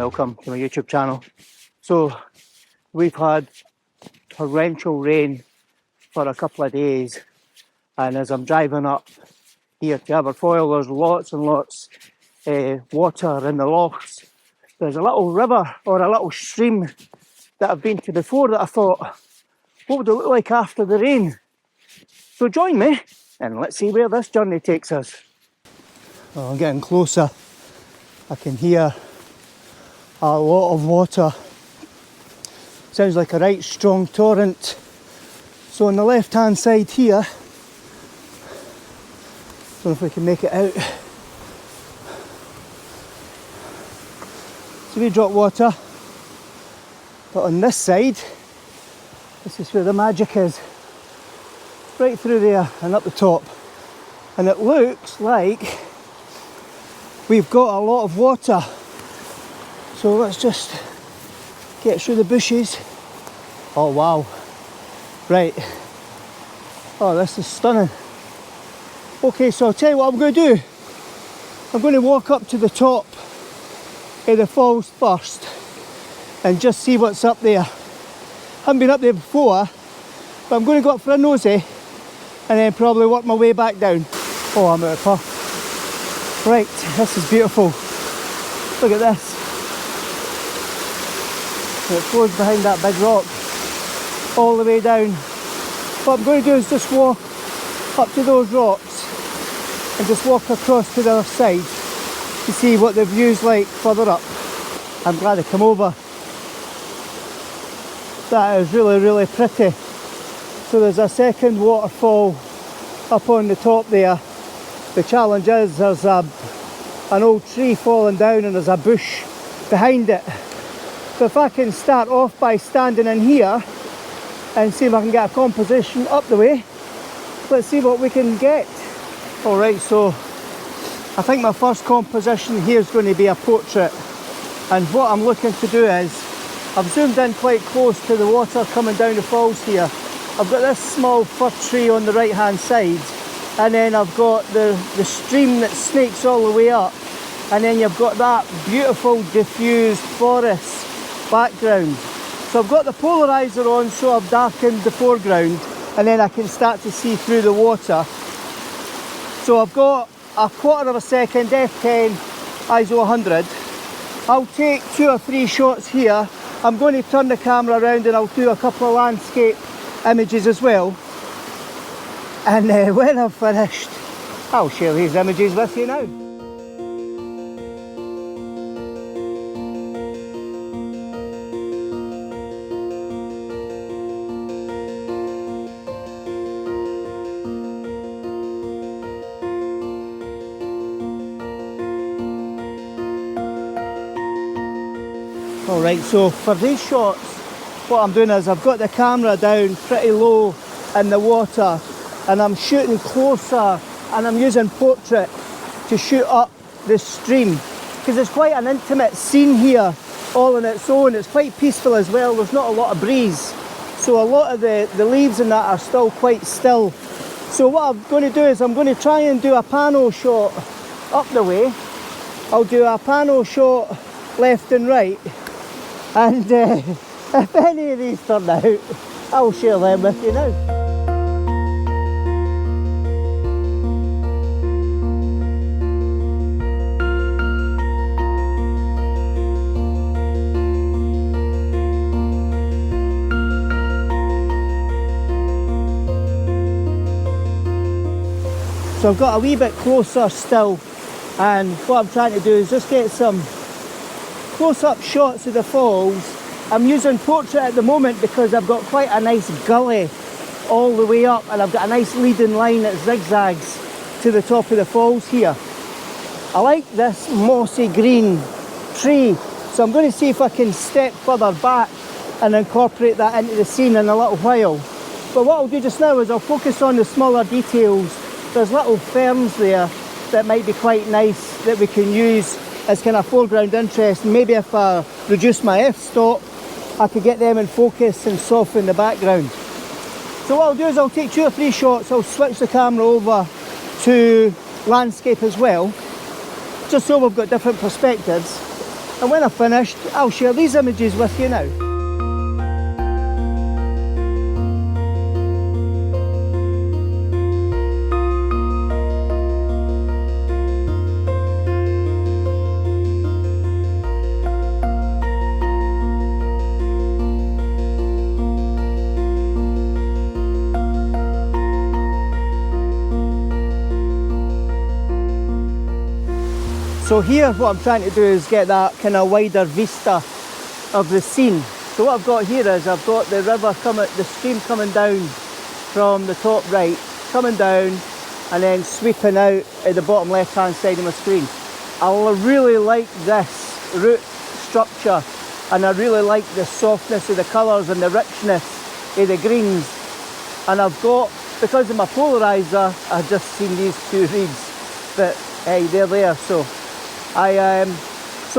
welcome to my YouTube channel. So we've had torrential rain for a couple of days, and as I'm driving up here to Aberfoyle, there's lots and lots water in the lochs. There's a little river or a little stream that I've been to before that I thought, what would it look like after the rain? So join me and let's see where this journey takes us. Well, I'm getting closer. I can hear a lot of water. Sounds like a right strong torrent. So on the left hand side here, don't know if we can make it out. So we drop water, but on this side, this is where the magic is. Right through there and up the top. And it looks like we've got a lot of water. So let's just get through the bushes. Oh wow. Right. Oh, this is stunning. Okay, so I'll tell you what I'm going to do. I'm going to walk up to the top of the falls first and just see what's up there. Haven't been up there before, but I'm going to go up for a nosy and then probably work my way back down. Oh, I'm out of puff. Right, this is beautiful. Look at this. It flows behind that big rock all the way down. What I'm going to do is just walk up to those rocks and just walk across to the other side to see what the view's like further up. I'm glad I come over. That is really, really pretty. So there's a second waterfall up on the top there. The challenge is there's an old tree falling down and there's a bush behind it. So if I can start off by standing in here and see if I can get a composition up the way, let's see what we can get. Alright, so I think my first composition here is going to be a portrait. And what I'm looking to do is, I've zoomed in quite close to the water coming down the falls here. I've got this small fir tree on the right hand side, and then I've got the stream that snakes all the way up, and then you've got that beautiful diffused forest background. So I've got the polarizer on, so I've darkened the foreground, and then I can start to see through the water. So I've got a 1/4 second f10 ISO 100. I'll take 2 or 3 shots here. I'm going to turn the camera around and I'll do a couple of landscape images as well. And when I've finished, I'll share these images with you now. Alright, so for these shots, what I'm doing is I've got the camera down pretty low in the water and I'm shooting closer, and I'm using portrait to shoot up the stream because it's quite an intimate scene here all on its own. It's quite peaceful as well. There's not a lot of breeze, so a lot of the leaves and that are still quite still. So what I'm going to do is I'm going to try and do a pano shot up the way. I'll do a pano shot left and right, and if any of these turn out, I'll share them with you now. So I've got a wee bit closer still, and what I'm trying to do is just get some close-up shots of the falls. I'm using portrait at the moment because I've got quite a nice gully all the way up, and I've got a nice leading line that zigzags to the top of the falls here. I like this mossy green tree, so I'm going to see if I can step further back and incorporate that into the scene in a little while. But what I'll do just now is I'll focus on the smaller details. There's little ferns there that might be quite nice that we can use as kind of foreground interest. Maybe if I reduce my f-stop, I could get them in focus and soften the background. So what I'll do is I'll take 2 or 3 shots. I'll switch the camera over to landscape as well, just so we've got different perspectives. And when I've finished, I'll share these images with you now. So here what I'm trying to do is get that kind of wider vista of the scene. So what I've got here is I've got the river coming, the stream coming down from the top right, coming down and then sweeping out at the bottom left hand side of my screen. I really like this root structure and I really like the softness of the colours and the richness of the greens. And I've got, because of my polarizer, I've just seen these two reeds, but hey, they're there. So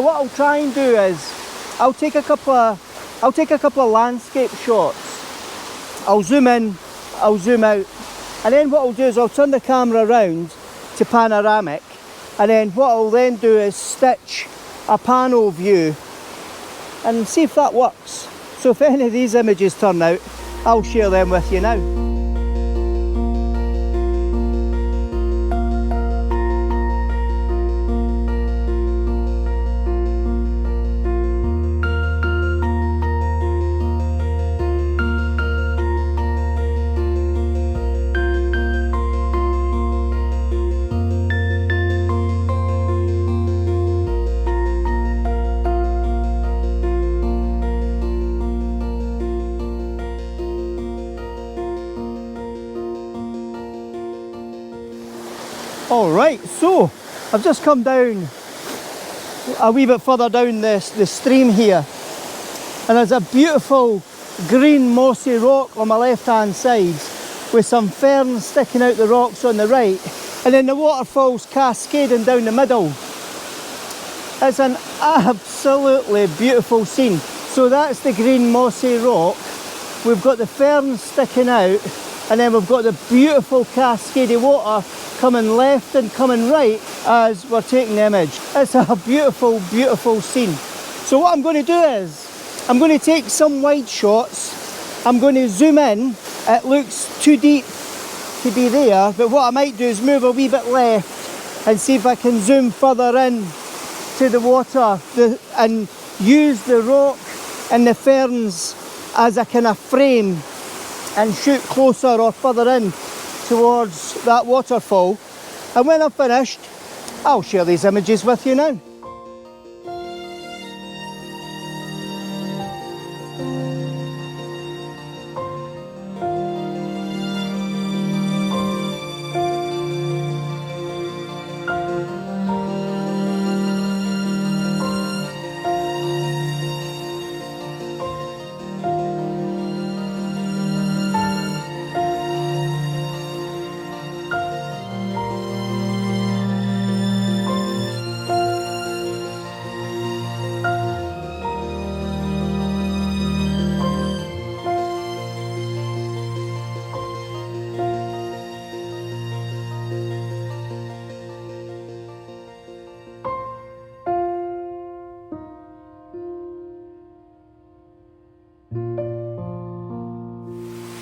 what I'll try and do is I'll take a couple of landscape shots. I'll zoom in, I'll zoom out, and then what I'll do is I'll turn the camera around to panoramic, and then what I'll then do is stitch a panel view and see if that works. So if any of these images turn out, I'll share them with you now. Alright, so I've just come down a wee bit further down the stream here, and there's a beautiful green mossy rock on my left hand side with some ferns sticking out the rocks on the right, and then the waterfalls cascading down the middle. It's an absolutely beautiful scene. So that's the green mossy rock, we've got the ferns sticking out, and then we've got the beautiful cascadey water coming left and coming right as we're taking the image. It's a beautiful, beautiful scene. So what I'm going to do is, I'm going to take some wide shots, I'm going to zoom in. It looks too deep to be there, but what I might do is move a wee bit left and see if I can zoom further in to the water and use the rock and the ferns as a kind of frame and shoot closer or further in towards that waterfall. And when I've finished, I'll share these images with you now.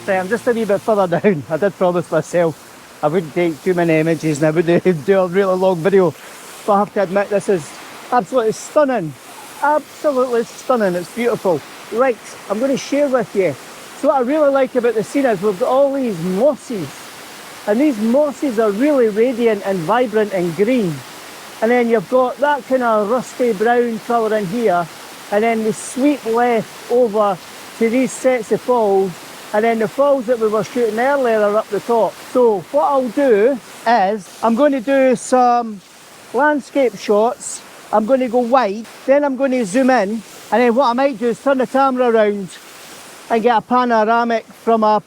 Right, I'm just a wee bit further down. I did promise myself I wouldn't take too many images and I wouldn't do a really long video, but I have to admit this is absolutely stunning. Absolutely stunning, it's beautiful. Right, I'm going to share with you. So what I really like about the scene is we've got all these mosses, and these mosses are really radiant and vibrant and green. And then you've got that kind of rusty brown colour in here, and then we sweep left over to these sets of falls, and then the falls that we were shooting earlier are up the top. So what I'll do is I'm going to do some landscape shots. I'm going to go wide, then I'm going to zoom in, and then what I might do is turn the camera around and get a panoramic from a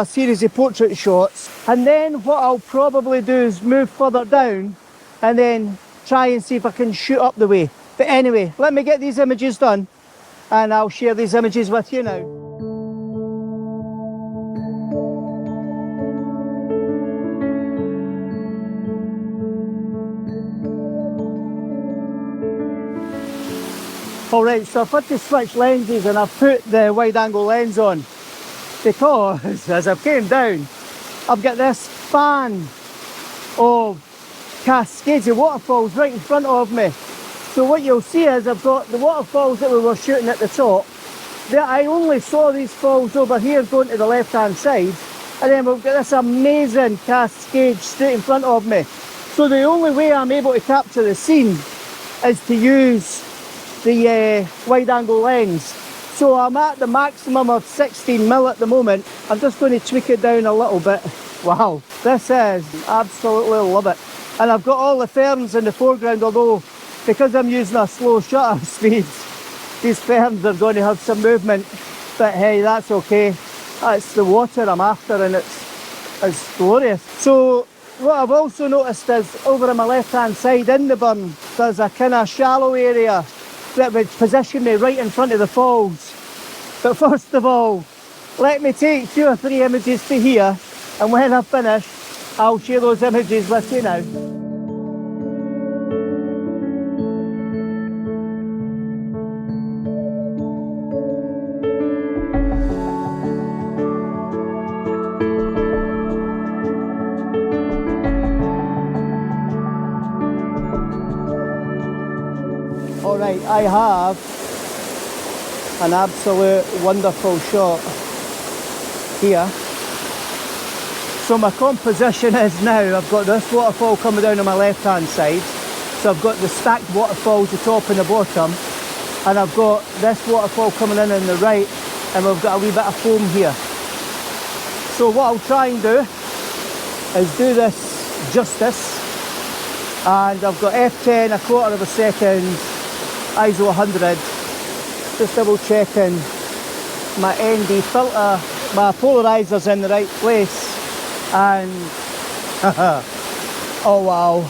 series of portrait shots. And then what I'll probably do is move further down and then try and see if I can shoot up the way. But anyway, let me get these images done and I'll share these images with you now. Alright, so I've had to switch lenses and I've put the wide angle lens on because as I've came down, I've got this span of cascades of waterfalls right in front of me. So what you'll see is I've got the waterfalls that we were shooting at the top. I only saw these falls over here going to the left hand side, and then we've got this amazing cascade straight in front of me. So the only way I'm able to capture the scene is to use the wide angle lens. So I'm at the maximum of 16mm at the moment. I'm just going to tweak it down a little bit. Wow, this is absolutely love it. And I've got all the ferns in the foreground, although because I'm using a slow shutter speed, these ferns are going to have some movement, but hey, that's okay. It's the water I'm after and it's glorious. So what I've also noticed is over on my left hand side in the burn, there's a kind of shallow area that would position me right in front of the falls. But first of all, let me take 2 or 3 images to here, and when I've finished, I'll share those images with you now. Alright, I have an absolute wonderful shot here. So my composition is now, I've got this waterfall coming down on my left hand side. So I've got the stacked waterfalls, the top and the bottom. And I've got this waterfall coming in on the right, and we've got a wee bit of foam here. So what I'll try and do is do this justice. And I've got F10, a quarter of a second, ISO 100, just double checking my ND filter, my polarizer's in the right place, and oh wow,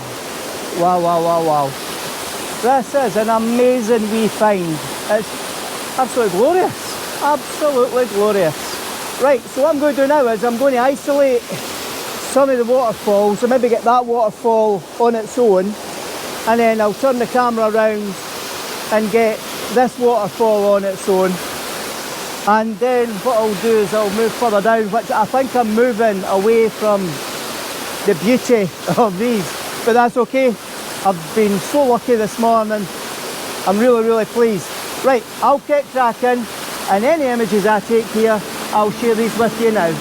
this is an amazing wee find. It's absolutely glorious, absolutely glorious. Right, so what I'm going to do now is I'm going to isolate some of the waterfalls, so maybe get that waterfall on its own, and then I'll turn the camera around and get this waterfall on its own, and then what I'll do is I'll move further down, which I think I'm moving away from the beauty of these, but that's okay. I've been so lucky this morning, I'm really pleased. Right, I'll keep cracking, and any images I take here, I'll share these with you now.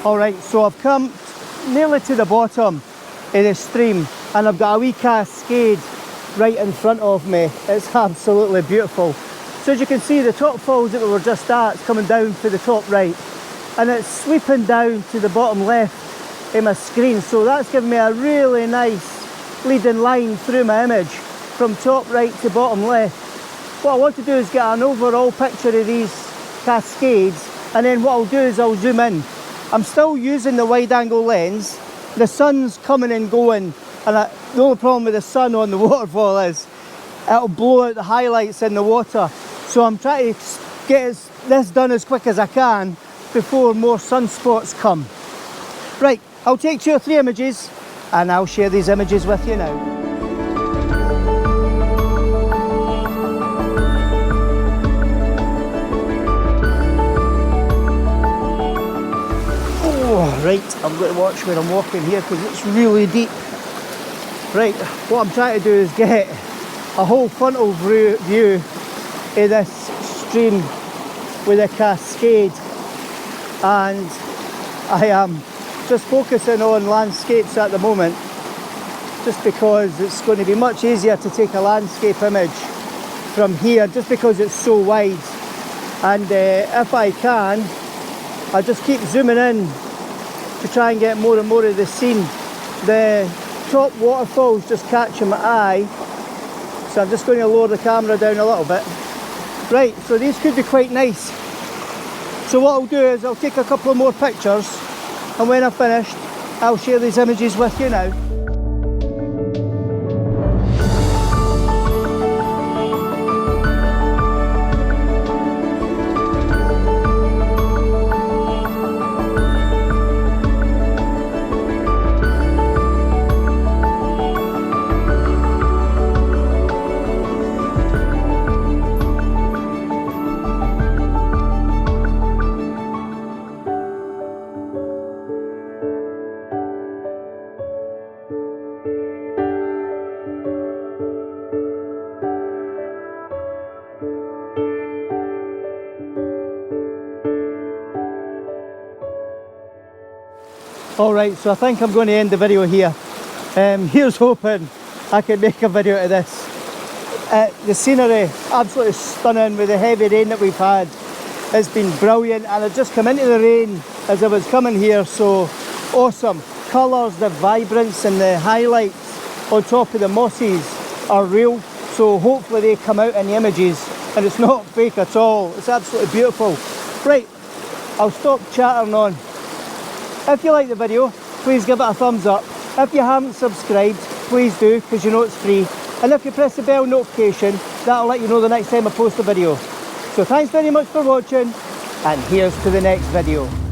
Alright, so I've come nearly to the bottom of the stream, and I've got a wee cascade right in front of me. It's absolutely beautiful. So as you can see, the top falls that we were just at is coming down to the top right, and it's sweeping down to the bottom left in my screen. So that's giving me a really nice leading line through my image from top right to bottom left. What I want to do is get an overall picture of these cascades, and then what I'll do is I'll zoom in. I'm still using the wide angle lens. The sun's coming and going, and the only problem with the sun on the waterfall is it'll blow out the highlights in the water. So I'm trying to get this done as quick as I can before more sunspots come. Right, I'll take 2 or 3 images and I'll share these images with you now. Right, I'm going to watch where I'm walking here because it's really deep. Right, what I'm trying to do is get a whole frontal view of this stream with a cascade, and I am just focusing on landscapes at the moment, just because it's going to be much easier to take a landscape image from here, just because it's so wide. And if I can, I just keep zooming in to try and get more and more of the scene. The top waterfall's just catching my eye, so I'm just going to lower the camera down a little bit. Right, so these could be quite nice. So what I'll do is I'll take a couple of more pictures, and when I've finished, I'll share these images with you now. Alright, so I think I'm going to end the video here. Here's hoping I can make a video out of this. The scenery, absolutely stunning with the heavy rain that we've had. It's been brilliant, and I'd just come into the rain as I was coming here, so awesome. Colours, the vibrance and the highlights on top of the mosses are real, so hopefully they come out in the images and it's not fake at all. It's absolutely beautiful. Right, I'll stop chattering on. If you like the video, please give it a thumbs up. If you haven't subscribed, please do, because you know it's free. And if you press the bell notification, that'll let you know the next time I post a video. So thanks very much for watching, and here's to the next video.